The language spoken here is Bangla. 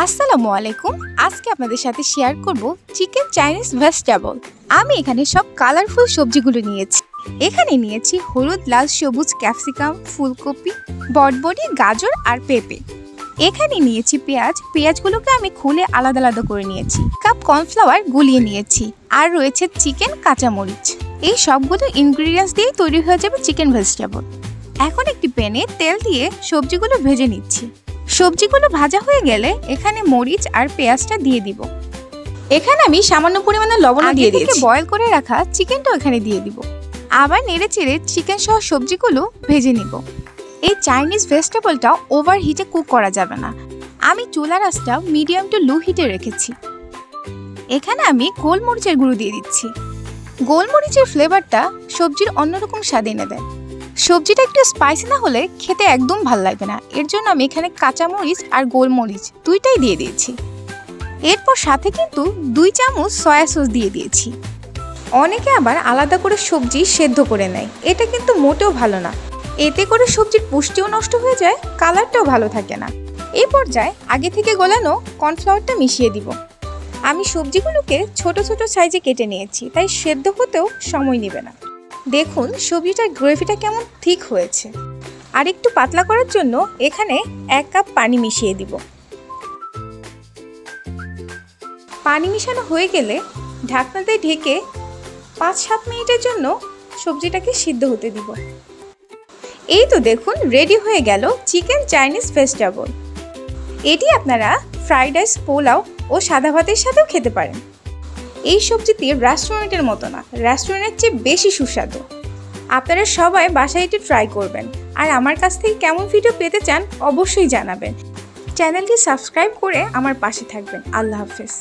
আসসালামু আলাইকুম। আজকে আপনাদের সাথে শেয়ার করব চিকেন চাইনিজ ভেজিটেবল। আমি এখানে সব কালারফুল সবজিগুলো নিয়েছি। এখানে নিয়েছি হলুদ, লাল, সবুজ ক্যাপসিকাম, ফুলকপি, বটবটি, গাজর আর পেঁপে। এখানে নিয়েছি পেঁয়াজ। পেঁয়াজগুলোকে আমি খুলে আলাদা আলাদা করে নিয়েছি। কাপ কর্নফ্লাওয়ার গুলিয়ে নিয়েছি। আর রয়েছে চিকেন, কাঁচামরিচ। এই সবগুলো ইনগ্রিডিয়েন্টস দিয়ে তৈরি হয়ে যাবে চিকেন ভেজিটেবল। এখন একটি প্যানে তেল দিয়ে সবজিগুলো ভেজে নিচ্ছি। সবজিগুলো ভাজা হয়ে গেলে এখানে মরিচ আর পেঁয়াজটা দিয়ে দিব। এখানে আমি সামান্য পরিমাণে লবণ দিয়ে দিয়েছি। বয়েল করে রাখা চিকেনটাও এখানে দিয়ে দিব। আবার নেড়ে চেড়ে চিকেন সহ সবজিগুলো ভেজে নিব। এই চাইনিজ ভেজিটেবলটা ওভার হিটে কুক করা যাবে না। আমি চুলার আঁচটা মিডিয়াম টু লো হিটে রেখেছি। এখানে আমি গোলমরিচের গুঁড়ো দিয়ে দিচ্ছি। গোলমরিচের ফ্লেভারটা সবজির অন্যরকম স্বাদ এনে দেয়। সবজিটা একটু স্পাইসি না হলে খেতে একদম ভালো লাগবে না। এর জন্য আমি এখানে কাঁচামরিচ আর গোলমরিচ দুইটাই দিয়ে দিয়েছি। এরপর সাথে কিন্তু 2 চামচ সয়া সস দিয়ে দিয়েছি। অনেকে আবার আলাদা করে সবজি সেদ্ধ করে নেয়, এটা কিন্তু মোটেও ভালো না। এতে করে সবজির পুষ্টিও নষ্ট হয়ে যায়, কালারটাও ভালো থাকে না। এই পর্যায়ে আগে থেকে গলানো কর্নফ্লাওয়ারটা মিশিয়ে দিব। আমি সবজিগুলোকে ছোট ছোট সাইজে কেটে নিয়েছি, তাই সেদ্ধ হতেও সময় নেবে না। দেখুন সবজিটার গ্রেভিটা কেমন ঠিক হয়েছে। আর একটু পাতলা করার জন্য এখানে 1 কাপ পানি মিশিয়ে দিব। পানি মিশানো হয়ে গেলে ঢাকনা দিয়ে ঢেকে 5-7 মিনিটের জন্য সবজিটাকে সিদ্ধ হতে দিব। এই তো দেখুন রেডি হয়ে গেল চিকেন চাইনিজ ভেজিটেবল। এটি আপনারা ফ্রাইড রাইস, পোলাও ও সাদা ভাতের সাথেও খেতে পারেন। এই সবজিটি রেস্টুরেন্টের মতো না, রেস্টুরেন্টের চেয়ে বেশি সুস্বাদু। আপনারা সবাই বাসায় এটি ট্রাই করবেন। আর আমার কাছ থেকে কেমন ভিডিও পেতে চান অবশ্যই জানাবেন। চ্যানেলটি সাবস্ক্রাইব করে আমার পাশে থাকবেন। আল্লাহ হাফেজ।